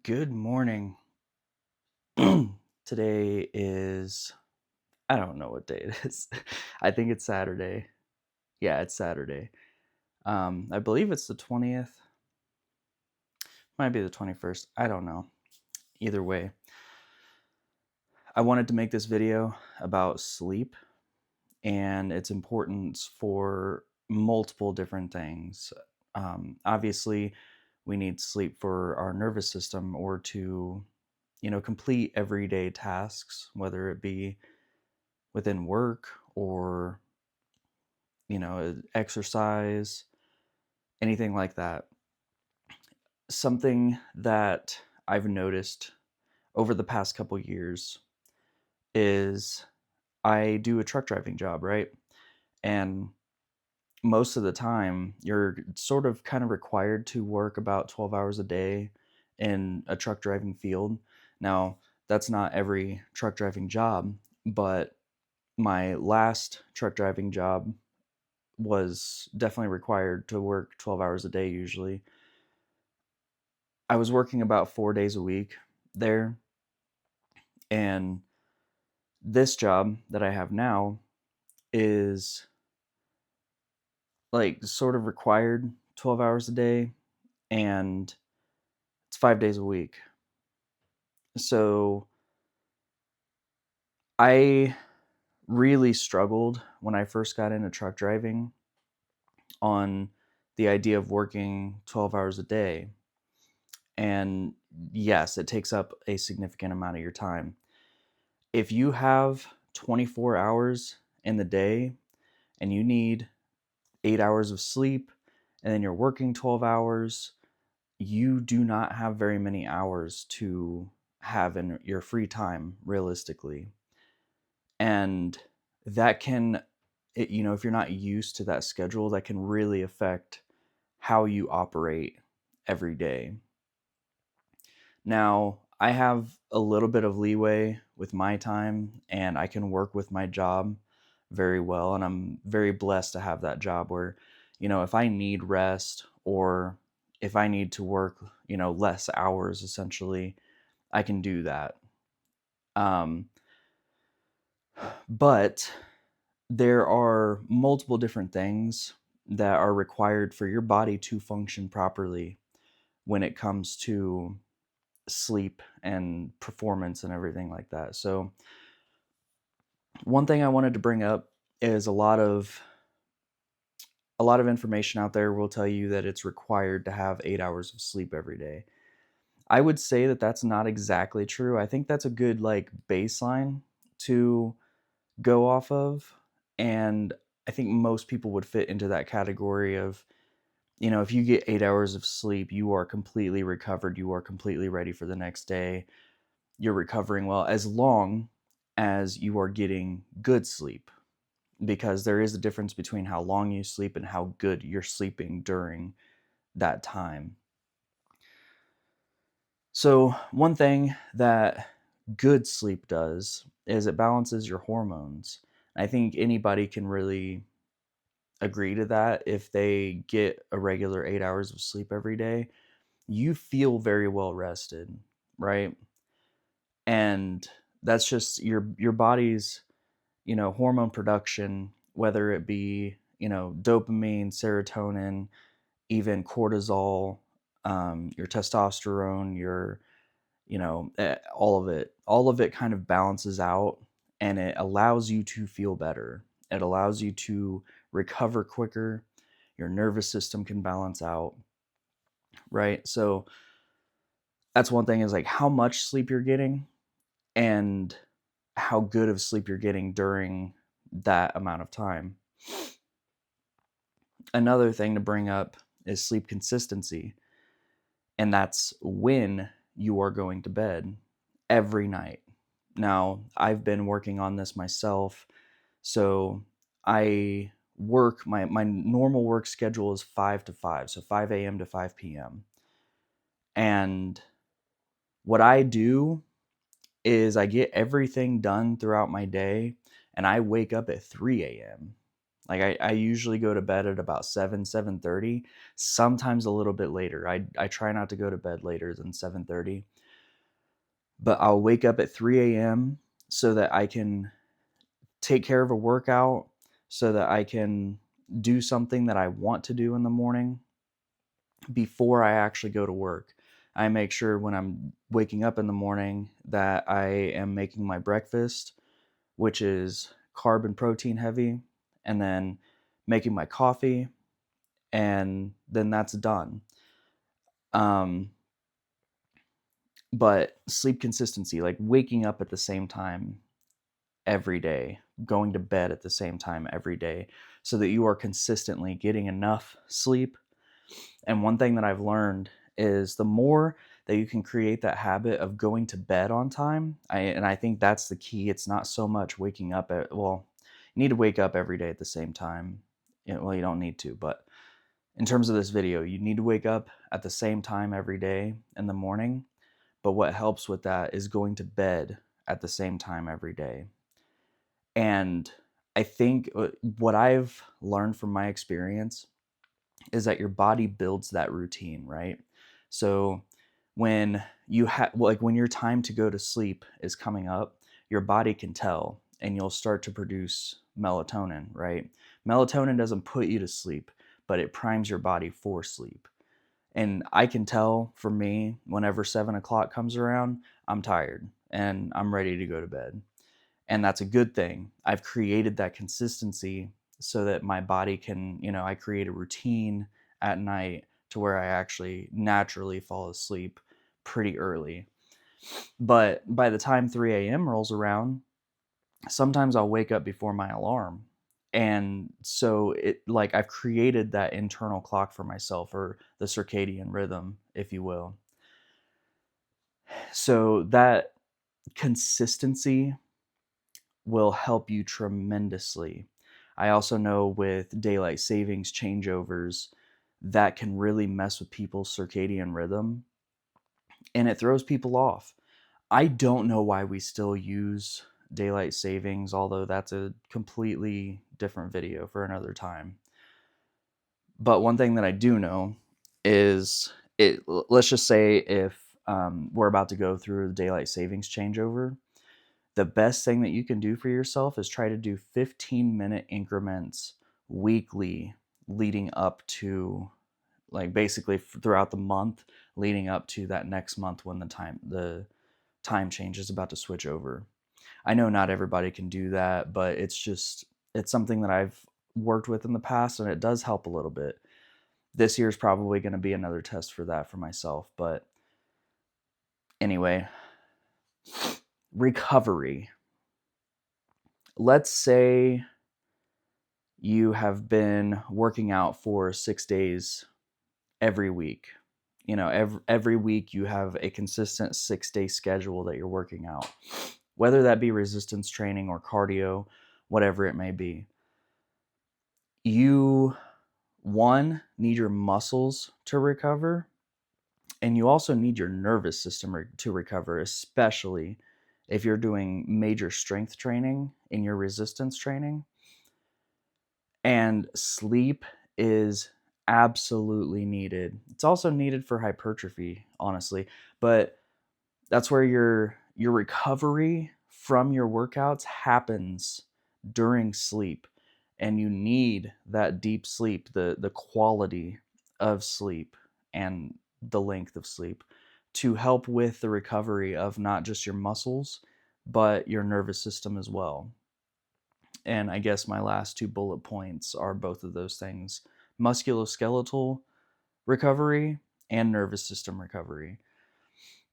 Good morning. Today is, I don't know what day it is. I think it's Saturday. Yeah, it's Saturday. I believe it's the 20th. Might be the 21st. I don't know. Either way, I wanted to make this video about sleep and its importance for multiple different things. Obviously, we need sleep for our nervous system or to, complete everyday tasks, whether it be within work or exercise, anything like that. Something that I've noticed over the past couple years is I do a truck driving job, right? And most of the time you're sort of kind of required to work about 12 hours a day in a truck driving field. Now, that's not every truck driving job, but my last truck driving job was definitely required to work 12 hours a day usually. I was working about 4 days a week there. And this job that I have now is like sort of required 12 hours a day and it's 5 days a week. So I really struggled when I first got into truck driving on the idea of working 12 hours a day. And yes, it takes up a significant amount of your time. If you have 24 hours in the day and you need 8 hours of sleep and then you're working 12 hours, you do not have very many hours to have in your free time realistically. And that can, if you're not used to that schedule, that can really affect how you operate every day. Now, I have a little bit of leeway with my time and I can work with my job very well. And I'm very blessed to have that job where, if I need rest or if I need to work, less hours essentially, I can do that. Um, but there are multiple different things that are required for your body to function properly when it comes to sleep and performance and everything like that. So, one thing I wanted to bring up is a lot of information out there will tell you that it's required to have 8 hours of sleep every day. I would say that that's not exactly true. I think that's a good like baseline to go off of, and I think most people would fit into that category of, if you get 8 hours of sleep, you are completely recovered, you are completely ready for the next day. You're recovering well as long as you are getting good sleep, because there is a difference between how long you sleep and how good you're sleeping during that time. So, one thing that good sleep does is it balances your hormones. I think anybody can really agree to that. If they get a regular 8 hours of sleep every day, you feel very well rested, right? And that's just your body's, hormone production, whether it be, dopamine, serotonin, even cortisol, your testosterone, your, all of it kind of balances out and it allows you to feel better. It allows you to recover quicker. Your nervous system can balance out, right? So that's one thing, is like how much sleep you're getting and how good of sleep you're getting during that amount of time. Another thing to bring up is sleep consistency, and that's when you are going to bed every night. Now, I've been working on this myself, so I work my normal work schedule is 5 to 5, so 5 a.m. to 5 p.m. And what I do is I get everything done throughout my day and I wake up at 3 a.m. Like I usually go to bed at about 7:30, sometimes a little bit later. I try not to go to bed later than 7:30, but I'll wake up at 3 a.m. so that I can take care of a workout, so that I can do something that I want to do in the morning before I actually go to work. I make sure when I'm waking up in the morning that I am making my breakfast, which is carb and protein heavy, and then making my coffee, and then that's done. Um, but sleep consistency, like waking up at the same time every day, going to bed at the same time every day, so that you are consistently getting enough sleep. And one thing that I've learned is the more that you can create that habit of going to bed on time, and I think that's the key. It's not so much waking up well, you need to wake up every day at the same time. Well, you don't need to, but in terms of this video, you need to wake up at the same time every day in the morning. But what helps with that is going to bed at the same time every day. And I think what I've learned from my experience is that your body builds that routine, right? So when you have, like, when your time to go to sleep is coming up, your body can tell and you'll start to produce melatonin, right? Melatonin doesn't put you to sleep, but it primes your body for sleep. And I can tell for me, whenever 7 o'clock comes around, I'm tired and I'm ready to go to bed. And that's a good thing. I've created that consistency so that my body can, I create a routine at night to where I actually naturally fall asleep pretty early. But by the time 3 a.m. rolls around, sometimes I'll wake up before my alarm. And so I've created that internal clock for myself, or the circadian rhythm, if you will. So that consistency will help you tremendously. I also know with daylight savings changeovers, that can really mess with people's circadian rhythm and it throws people off. I don't know why we still use daylight savings, although that's a completely different video for another time. But one thing that I do know is let's just say if we're about to go through the daylight savings changeover, the best thing that you can do for yourself is try to do 15-minute increments weekly leading up to, like, basically throughout the month leading up to that next month when the time change is about to switch over. I know not everybody can do that, but it's something that I've worked with in the past and it does help a little bit. This year is probably going to be another test for that for myself, but anyway, recovery. Let's say you have been working out for 6 days every week. Every week you have a consistent 6-day schedule that you're working out, whether that be resistance training or cardio, whatever it may be. You, one, need your muscles to recover, and you also need your nervous system to recover, especially if you're doing major strength training in your resistance training. And sleep is absolutely needed. It's also needed for hypertrophy, honestly, but that's where your recovery from your workouts happens during sleep, and you need that deep sleep, the quality of sleep and the length of sleep to help with the recovery of not just your muscles but your nervous system as well. And I guess my last two bullet points are both of those things: musculoskeletal recovery and nervous system recovery.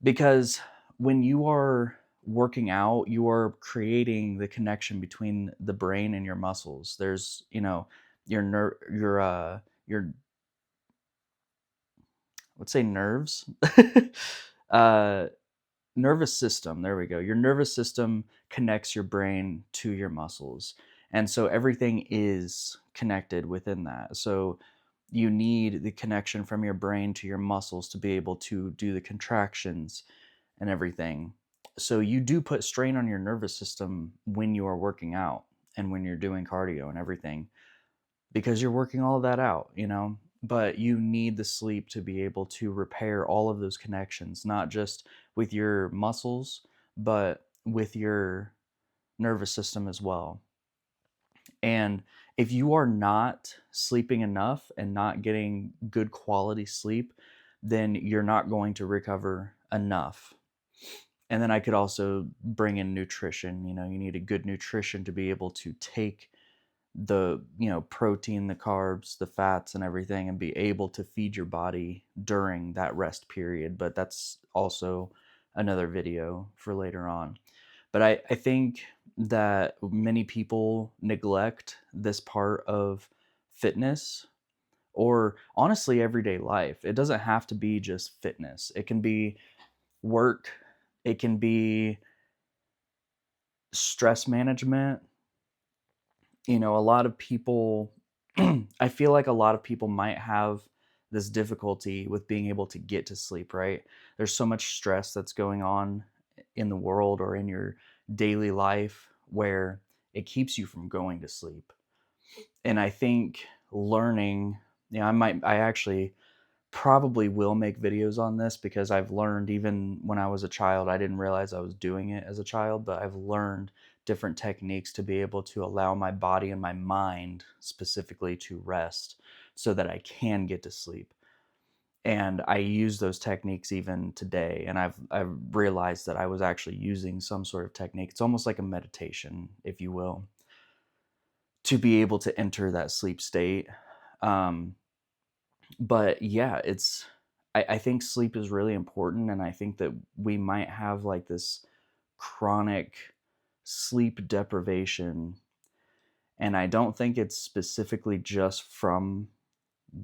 Because when you are working out, you are creating the connection between the brain and your muscles. There's, your let's say nerves, uh, nervous system. There we go. Your nervous system connects your brain to your muscles. And so everything is connected within that. So you need the connection from your brain to your muscles to be able to do the contractions and everything. So you do put strain on your nervous system when you are working out and when you're doing cardio and everything. because you're working all of that out, you know. But you need the sleep to be able to repair all of those connections, not just with your muscles, but with your nervous system as well. And if you are not sleeping enough and not getting good quality sleep, then you're not going to recover enough. And then I could also bring in nutrition. You know, you need a good nutrition to be able to take the, you know, protein, the carbs, the fats and everything, and be able to feed your body during that rest period. But that's also another video for later on. But I think that many people neglect this part of fitness, or honestly everyday life. It doesn't have to be just fitness. It can be work, it can be stress management. You know, a lot of people, I feel like a lot of people might have this difficulty with being able to get to sleep, right? There's so much stress that's going on in the world or in your daily life where it keeps you from going to sleep. And I think learning, you know, I actually probably will make videos on this, because I've learned, even when I was a child, I didn't realize I was doing it as a child, but I've learned different techniques to be able to allow my body and my mind specifically to rest so that I can get to sleep. And I use those techniques even today, and I've realized that I was actually using some sort of technique. It's almost like a meditation, if you will, to be able to enter that sleep state. Um, but yeah, I think sleep is really important, and I think that we might have like this chronic sleep deprivation. And I don't think it's specifically just from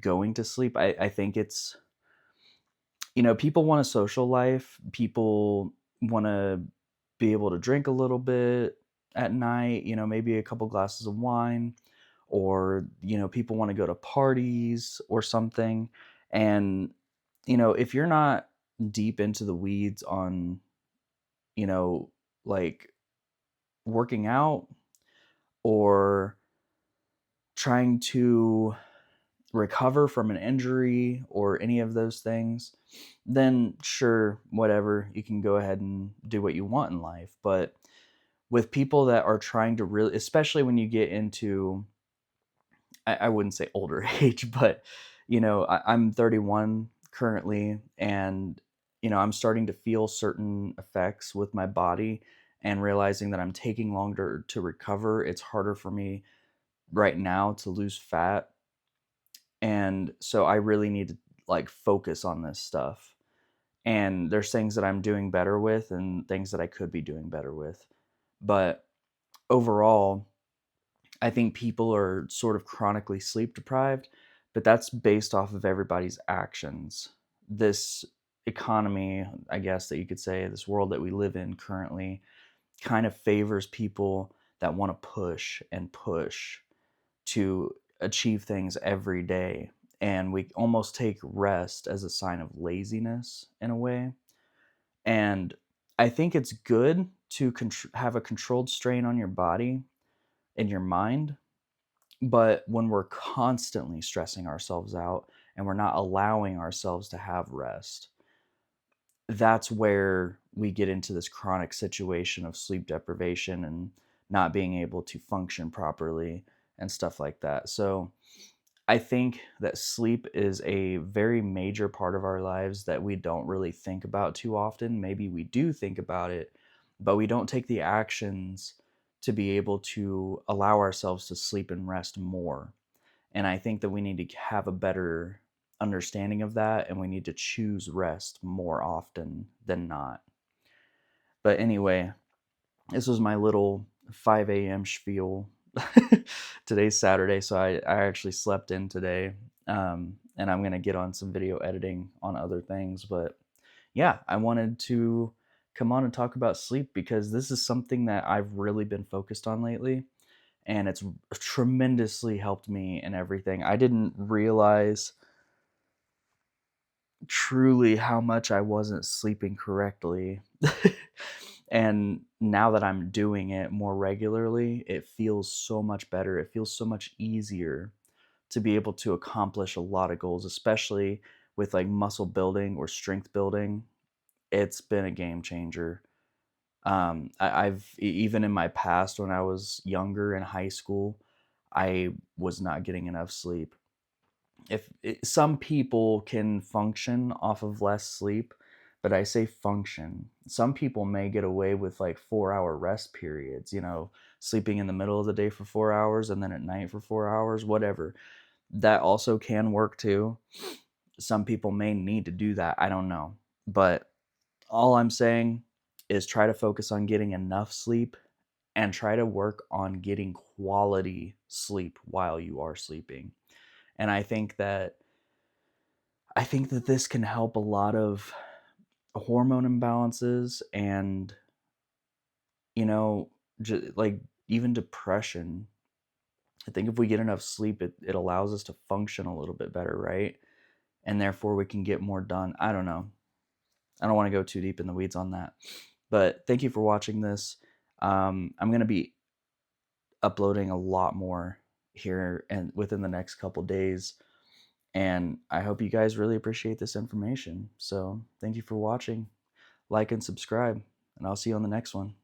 going to sleep. I think it's, you know, people want a social life, people want to be able to drink a little bit at night, you know, maybe a couple glasses of wine, or, you know, people want to go to parties or something. And, you know, if you're not deep into the weeds on, you know, like working out or trying to recover from an injury or any of those things, then sure, whatever, you can go ahead and do what you want in life. But with people that are trying to really, especially when you get into, I wouldn't say older age, but you know, I'm 31 currently, and you know, I'm starting to feel certain effects with my body and realizing that I'm taking longer to recover. It's harder for me right now to lose fat. And so I really need to like focus on this stuff. And there's things that I'm doing better with and things that I could be doing better with. But overall, I think people are sort of chronically sleep deprived, but that's based off of everybody's actions. This economy, I guess that you could say, this world that we live in currently kind of favors people that want to push and push to achieve things every day. And we almost take rest as a sign of laziness in a way. And I think it's good to have a controlled strain on your body and your mind. But when we're constantly stressing ourselves out and we're not allowing ourselves to have rest, that's where we get into this chronic situation of sleep deprivation and not being able to function properly and stuff like that. So I think that sleep is a very major part of our lives that we don't really think about too often. Maybe we do think about it, but we don't take the actions to be able to allow ourselves to sleep and rest more. And I think that we need to have a better understanding of that, and we need to choose rest more often than not. But anyway, this was my little 5 a.m. spiel. Today's Saturday, so I actually slept in today. And I'm going to get on some video editing on other things. But yeah, I wanted to come on and talk about sleep because this is something that I've really been focused on lately. And it's tremendously helped me in everything. I didn't realize truly how much I wasn't sleeping correctly. And now that I'm doing it more regularly, it feels so much better. It feels so much easier. to be able to accomplish a lot of goals, especially with like muscle building or strength building. It's been a game changer. I've even in my past when I was younger in high school, I was not getting enough sleep. Some people can function off of less sleep, but I say function. Some people may get away with like 4 hour rest periods, sleeping in the middle of the day for 4 hours and then at night for 4 hours, whatever. That also can work too. Some people may need to do that. I don't know. But all I'm saying is try to focus on getting enough sleep and try to work on getting quality sleep while you are sleeping. And I think that this can help a lot of hormone imbalances and, you know, like even depression. I think if we get enough sleep, it allows us to function a little bit better, right? And therefore we can get more done. I don't know. I don't want to go too deep in the weeds on that. But thank you for watching this. I'm going to be uploading a lot more here and within the next couple days. And I hope you guys really appreciate this information. So thank you for watching. Like and subscribe, and I'll see you on the next one.